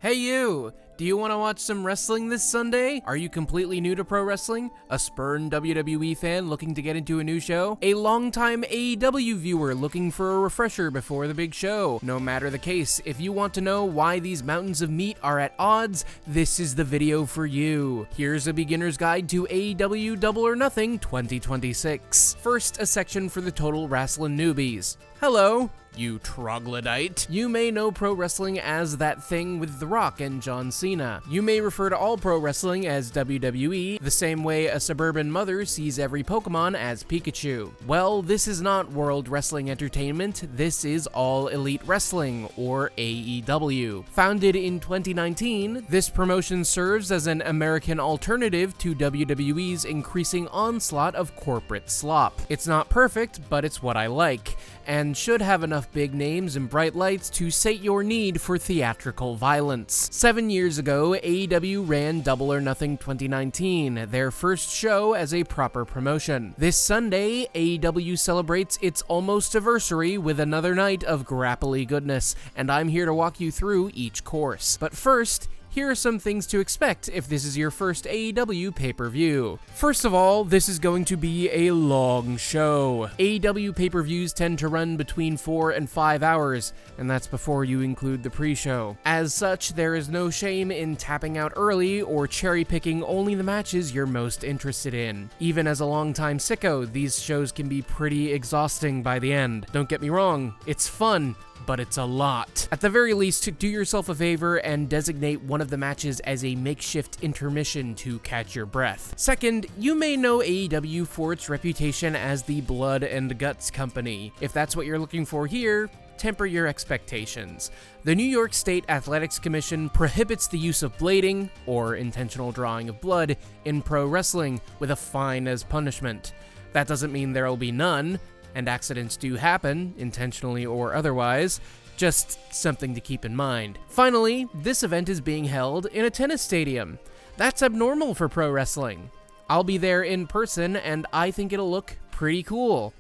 Hey you! Do you want to watch some wrestling this Sunday? Are you completely new to pro wrestling? A spurned WWE fan looking to get into a new show? A longtime AEW viewer looking for a refresher before the big show? No matter the case, if you want to know why these mountains of meat are at odds, this is the video for you. Here's a beginner's guide to AEW Double or Nothing 2026. First, a section for the total wrestling newbies. Hello, you troglodyte. You may know pro wrestling as that thing with The Rock and John Cena. You may refer to all pro wrestling as WWE, the same way a suburban mother sees every Pokemon as Pikachu. Well, this is not World Wrestling Entertainment, this is All Elite Wrestling, or AEW. Founded in 2019, this promotion serves as an American alternative to WWE's increasing onslaught of corporate slop. It's not perfect, but it's what I like, and should have enough big names and bright lights to sate your need for theatrical violence. 7 years ago, AEW ran Double or Nothing 2019, their first show as a proper promotion. This Sunday, AEW celebrates its almost anniversary with another night of grapply goodness, and I'm here to walk you through each course. But first, here are some things to expect if this is your first AEW pay-per-view. First of all, this is going to be a long show. AEW pay-per-views tend to run between 4 and 5 hours, and that's before you include the pre-show. As such, there is no shame in tapping out early or cherry-picking only the matches you're most interested in. Even as a longtime sicko, these shows can be pretty exhausting by the end. Don't get me wrong, it's fun, but it's a lot. At the very least, do yourself a favor and designate one of the matches as a makeshift intermission to catch your breath. Second, you may know AEW for its reputation as the blood and guts company. If that's what you're looking for here, temper your expectations. The New York State Athletics Commission prohibits the use of blading, or intentional drawing of blood, in pro wrestling, with a fine as punishment. That doesn't mean there'll be none, and accidents do happen, intentionally or otherwise, just something to keep in mind. Finally, this event is being held in a tennis stadium. That's abnormal for pro wrestling. I'll be there in person, and I think it'll look pretty cool.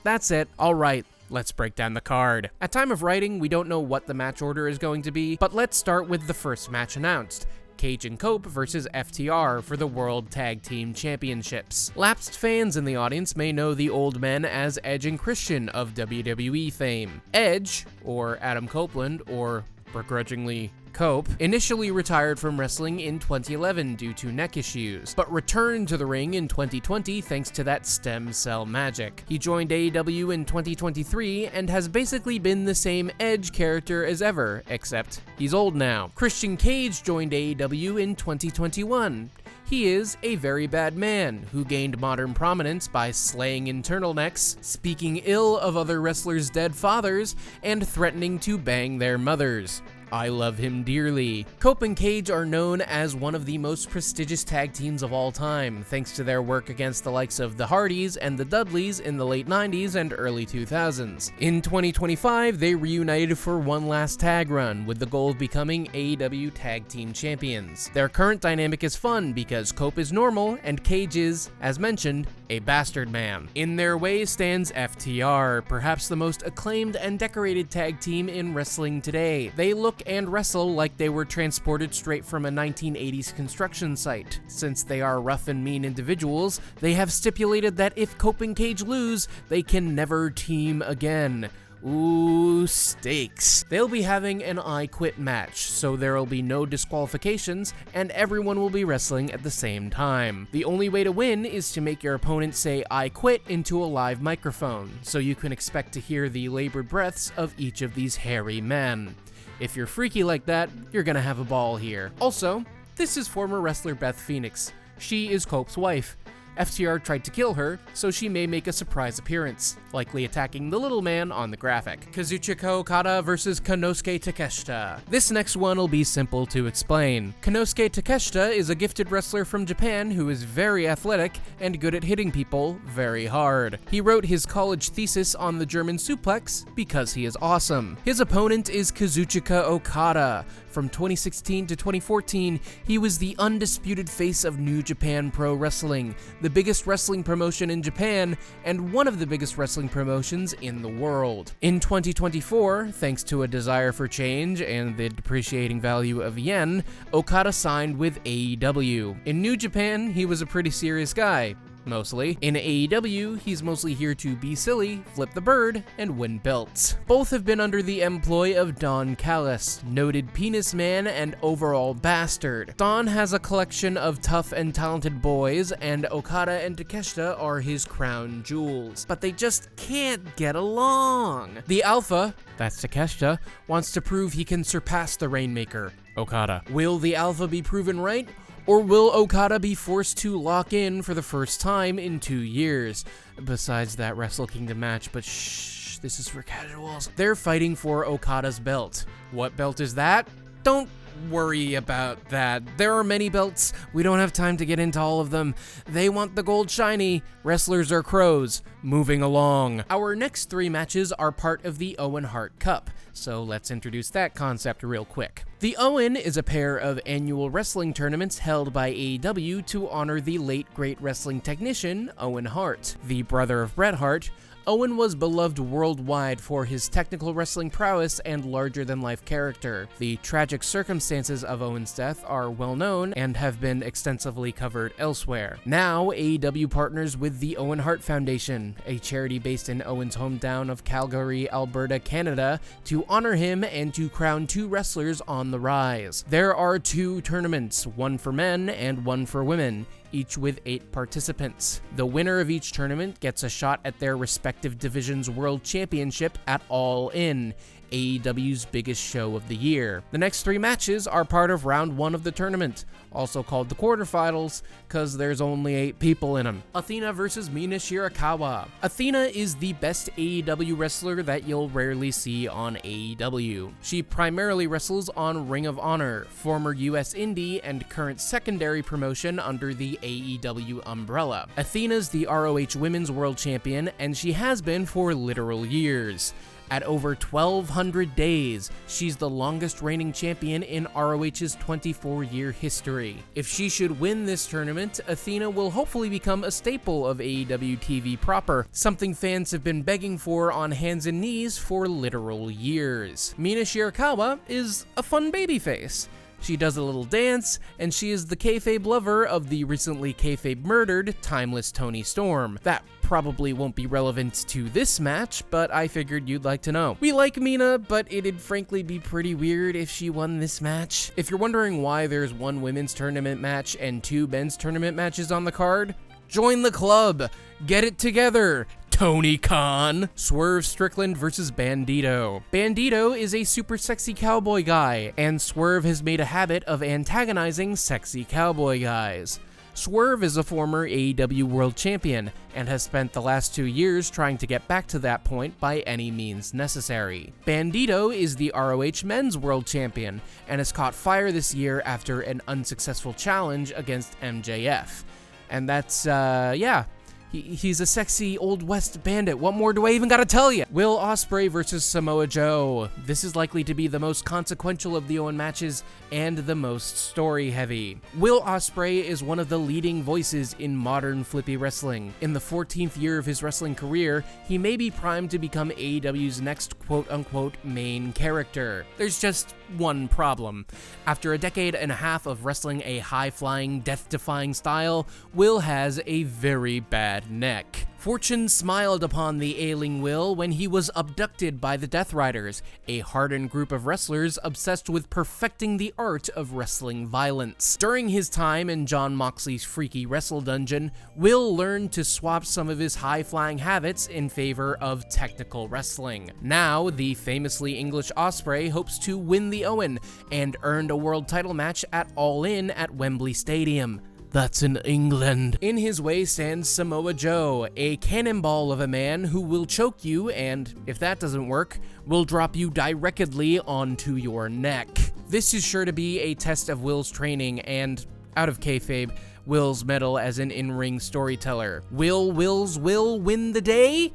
That's it. All right, let's break down the card. At time of writing, we don't know what the match order is going to be, but let's start with the first match announced. Cage and Cope versus FTR for the World Tag Team Championships. Lapsed fans in the audience may know the old men as Edge and Christian of WWE fame. Edge, or Adam Copeland, or begrudgingly Cope, initially retired from wrestling in 2011 due to neck issues, but returned to the ring in 2020 thanks to that stem cell magic. He joined AEW in 2023 and has basically been the same Edge character as ever, except he's old now. Christian Cage joined AEW in 2021. He is a very bad man who gained modern prominence by slaying in turtlenecks, speaking ill of other wrestlers' dead fathers, and threatening to bang their mothers. I love him dearly. Cope and Cage are known as one of the most prestigious tag teams of all time, thanks to their work against the likes of the Hardys and the Dudleys in the late 90s and early 2000s. In 2025, they reunited for one last tag run, with the goal of becoming AEW Tag Team Champions. Their current dynamic is fun because Cope is normal and Cage is, as mentioned, a bastard man. In their way stands FTR, perhaps the most acclaimed and decorated tag team in wrestling today. They look and wrestle like they were transported straight from a 1980s construction site. Since they are rough and mean individuals, they have stipulated that if Cope and Cage lose, they can never team again. Ooh, stakes. They'll be having an I Quit match, so there'll be no disqualifications, and everyone will be wrestling at the same time. The only way to win is to make your opponent say I quit into a live microphone, so you can expect to hear the labored breaths of each of these hairy men. If you're freaky like that, you're gonna have a ball here. Also, this is former wrestler Beth Phoenix. She is Cope's wife. FTR tried to kill her, so she may make a surprise appearance, likely attacking the little man on the graphic. Kazuchika Okada versus Konosuke Takeshita. This next one will be simple to explain. Konosuke Takeshita is a gifted wrestler from Japan who is very athletic and good at hitting people very hard. He wrote his college thesis on the German suplex because he is awesome. His opponent is Kazuchika Okada. From 2016 to 2014, he was the undisputed face of New Japan Pro Wrestling, the biggest wrestling promotion in Japan, and one of the biggest wrestling promotions in the world. In 2024, thanks to a desire for change and the depreciating value of yen, Okada signed with AEW. In New Japan, he was a pretty serious guy. Mostly. In AEW, he's mostly here to be silly, flip the bird, and win belts. Both have been under the employ of Don Callis, noted penis man and overall bastard. Don has a collection of tough and talented boys, and Okada and Takeshita are his crown jewels. But they just can't get along. The Alpha, that's Takeshita, wants to prove he can surpass the Rainmaker, Okada. Will the Alpha be proven right? Or will Okada be forced to lock in for the first time in 2 years? Besides that Wrestle Kingdom match, but shh, this is for casuals. They're fighting for Okada's belt. What belt is that? Don't worry about that. There are many belts. We don't have time to get into all of them. They want the gold shiny. Wrestlers are crows. Moving along. Our next 3 matches are part of the Owen Hart Cup, so let's introduce that concept real quick. The Owen is a pair of annual wrestling tournaments held by AEW to honor the late great wrestling technician, Owen Hart. The brother of Bret Hart, Owen was beloved worldwide for his technical wrestling prowess and larger-than-life character. The tragic circumstances of Owen's death are well known and have been extensively covered elsewhere. Now, AEW partners with the Owen Hart Foundation, a charity based in Owen's hometown of Calgary, Alberta, Canada, to honor him and to crown 2 wrestlers on the rise. There are 2 tournaments, one for men and one for women, each with 8 participants. The winner of each tournament gets a shot at their respective division's world championship at All In, AEW's biggest show of the year. The next 3 matches are part of round 1 of the tournament, also called the quarterfinals, cause there's only 8 people in them. Athena versus Mina Shirakawa. Athena is the best AEW wrestler that you'll rarely see on AEW. She primarily wrestles on Ring of Honor, former US indie and current secondary promotion under the AEW umbrella. Athena's the ROH Women's World Champion, and she has been for literal years. At over 1,200 days, she's the longest reigning champion in ROH's 24-year history. If she should win this tournament, Athena will hopefully become a staple of AEW TV proper, something fans have been begging for on hands and knees for literal years. Mina Shirakawa is a fun babyface. She does a little dance, and she is the kayfabe lover of the recently kayfabe murdered Timeless Toni Storm. That probably won't be relevant to this match, but I figured you'd like to know. We like Mina, but it'd frankly be pretty weird if she won this match. If you're wondering why there's 1 women's tournament match and 2 men's tournament matches on the card, join the club! Get it together! Tony Khan. Swerve Strickland versus Bandito. Bandito is a super sexy cowboy guy, and Swerve has made a habit of antagonizing sexy cowboy guys. Swerve is a former AEW World Champion, and has spent the last 2 years trying to get back to that point by any means necessary. Bandito is the ROH Men's World Champion, and has caught fire this year after an unsuccessful challenge against MJF. And that's, yeah. He's a sexy Old West bandit. What more do I even gotta tell you? Will Ospreay versus Samoa Joe. This is likely to be the most consequential of the Owen matches and the most story-heavy. Will Ospreay is one of the leading voices in modern flippy wrestling. In the 14th year of his wrestling career, he may be primed to become AEW's next quote-unquote main character. There's just one problem. After a decade and a half of wrestling a high-flying, death-defying style, Will has a very bad neck. Fortune smiled upon the ailing Will when he was abducted by the Death Riders, a hardened group of wrestlers obsessed with perfecting the art of wrestling violence. During his time in Jon Moxley's freaky wrestle dungeon, Will learned to swap some of his high-flying habits in favor of technical wrestling. Now, the famously English Ospreay hopes to win the Owen, and earned a world title match at All In at Wembley Stadium. That's in England. In his way stands Samoa Joe, a cannonball of a man who will choke you and, if that doesn't work, will drop you directly onto your neck. This is sure to be a test of Will's training and, out of kayfabe, Will's mettle as an in-ring storyteller. Will win the day?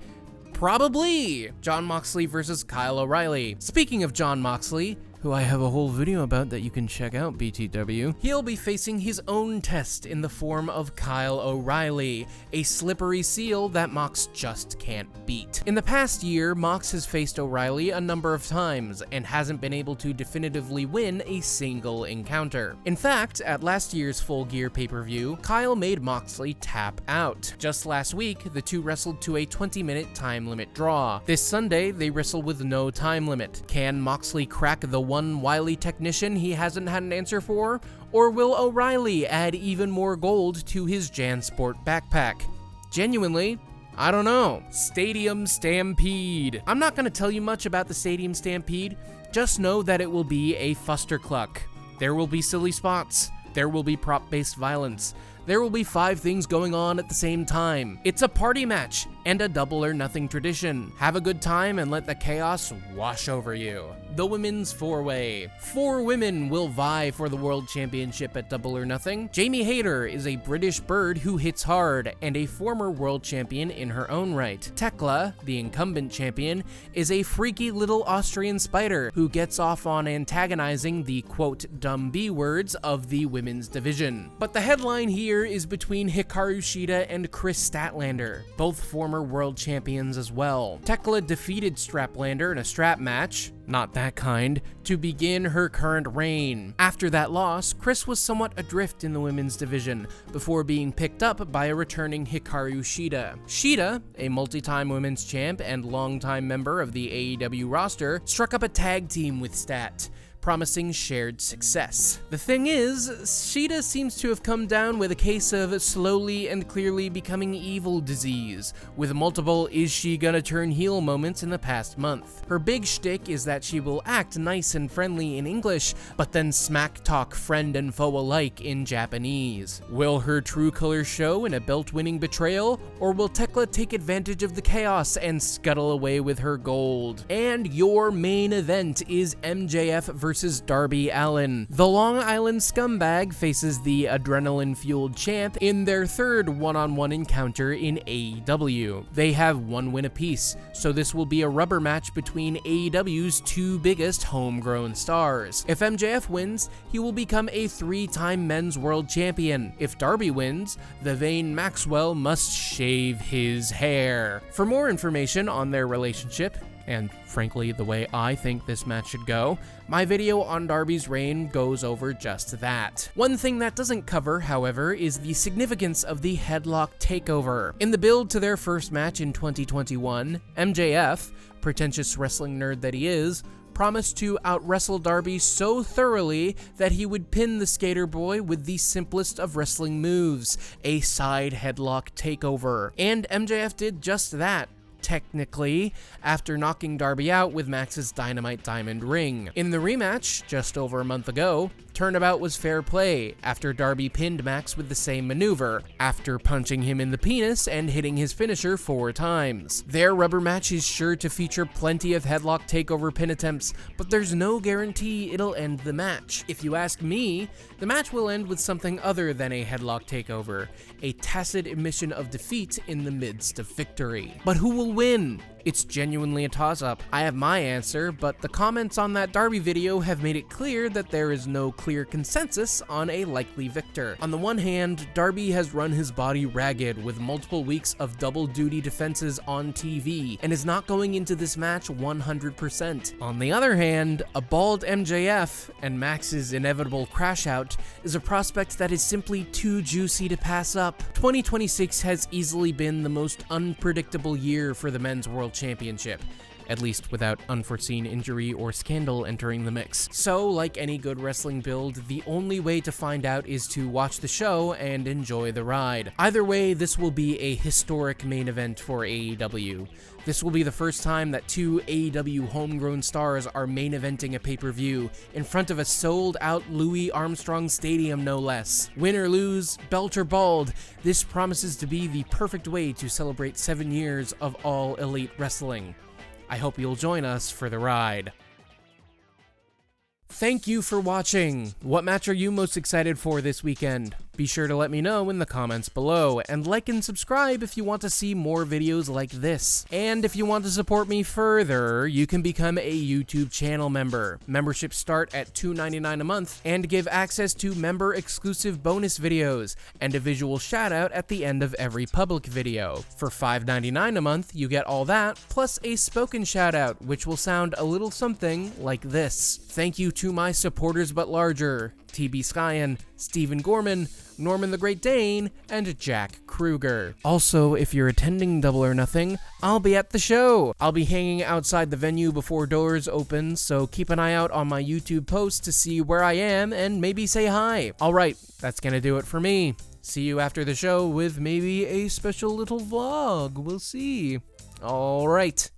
Probably! Jon Moxley versus Kyle O'Reilly. Speaking of Jon Moxley, who I have a whole video about that you can check out, BTW. He'll be facing his own test in the form of Kyle O'Reilly, a slippery seal that Mox just can't beat. In the past year, Mox has faced O'Reilly a number of times and hasn't been able to definitively win a single encounter. In fact, at last year's Full Gear pay-per-view, Kyle made Moxley tap out. Just last week, the two wrestled to a 20-minute time limit draw. This Sunday, they wrestle with no time limit. Can Moxley crack the one wily technician he hasn't had an answer for? Or will O'Reilly add even more gold to his JanSport backpack? Genuinely, I don't know. Stadium Stampede. I'm not going to tell you much about the Stadium Stampede, just know that it will be a fustercluck. There will be silly spots. There will be prop-based violence. There will be 5 things going on at the same time. It's a party match and a double or nothing tradition. Have a good time and let the chaos wash over you. The Women's 4-Way. 4 women will vie for the World Championship at Double or Nothing. Jamie Hayter is a British bird who hits hard and a former world champion in her own right. Tekla, the incumbent champion, is a freaky little Austrian spider who gets off on antagonizing the quote dumb B words of the women's division. But the headline here is between Hikaru Shida and Chris Statlander, both former world champions as well. Tekla defeated Straplander in a strap match, not that kind, to begin her current reign. After that loss, Chris was somewhat adrift in the women's division, before being picked up by a returning Hikaru Shida. Shida, a multi-time women's champ and longtime member of the AEW roster, struck up a tag team with Stat, promising shared success. The thing is, Shida seems to have come down with a case of slowly and clearly becoming evil disease, with multiple is she gonna turn heel moments in the past month. Her big shtick is that she will act nice and friendly in English, but then smack talk friend and foe alike in Japanese. Will her true colors show in a belt-winning betrayal, or will Tekla take advantage of the chaos and scuttle away with her gold? And your main event is MJF versus Darby Allin. The Long Island scumbag faces the adrenaline-fueled champ in their third one-on-one encounter in AEW. They have 1 win apiece, so this will be a rubber match between AEW's 2 biggest homegrown stars. If MJF wins, he will become a 3-time men's world champion. If Darby wins, the vain Maxwell must shave his hair. For more information on their relationship, and frankly the way I think this match should go, my video on Darby's reign goes over just that. One thing that doesn't cover, however, is the significance of the headlock takeover. In the build to their first match in 2021, MJF, pretentious wrestling nerd that he is, promised to out-wrestle Darby so thoroughly that he would pin the skater boy with the simplest of wrestling moves, a side headlock takeover. And MJF did just that, technically, after knocking Darby out with Max's Dynamite Diamond ring. In the rematch, just over a month ago, turnabout was fair play after Darby pinned Max with the same maneuver, after punching him in the penis and hitting his finisher 4 times. Their rubber match is sure to feature plenty of headlock takeover pin attempts, but there's no guarantee it'll end the match. If you ask me, the match will end with something other than a headlock takeover, a tacit admission of defeat in the midst of victory. But who will win? It's genuinely a toss-up. I have my answer, but the comments on that Darby video have made it clear that there is no clear consensus on a likely victor. On the one hand, Darby has run his body ragged with multiple weeks of double-duty defenses on TV, and is not going into this match 100%. On the other hand, a bald MJF and Max's inevitable crash-out is a prospect that is simply too juicy to pass up. 2026 has easily been the most unpredictable year for the Men's World Championship, at least without unforeseen injury or scandal entering the mix. So, like any good wrestling build, the only way to find out is to watch the show and enjoy the ride. Either way, this will be a historic main event for AEW. This will be the first time that 2 AEW homegrown stars are main eventing a pay-per-view in front of a sold-out Louis Armstrong Stadium, no less. Win or lose, belt or bald, this promises to be the perfect way to celebrate 7 years of all elite wrestling. I hope you'll join us for the ride. Thank you for watching. What match are you most excited for this weekend? Be sure to let me know in the comments below, and like and subscribe if you want to see more videos like this. And if you want to support me further, you can become a YouTube channel member. Memberships start at $2.99 a month and give access to member-exclusive bonus videos and a visual shout-out at the end of every public video. For $5.99 a month, you get all that, plus a spoken shout-out, which will sound a little something like this. Thank you to my supporters but larger, TB Skyen, Stephen Gorman, Norman the Great Dane, and Jack Kruger. Also, if you're attending Double or Nothing, I'll be at the show. I'll be hanging outside the venue before doors open, so keep an eye out on my YouTube post to see where I am and maybe say hi. Alright, that's gonna do it for me. See you after the show with maybe a special little vlog. We'll see. Alright,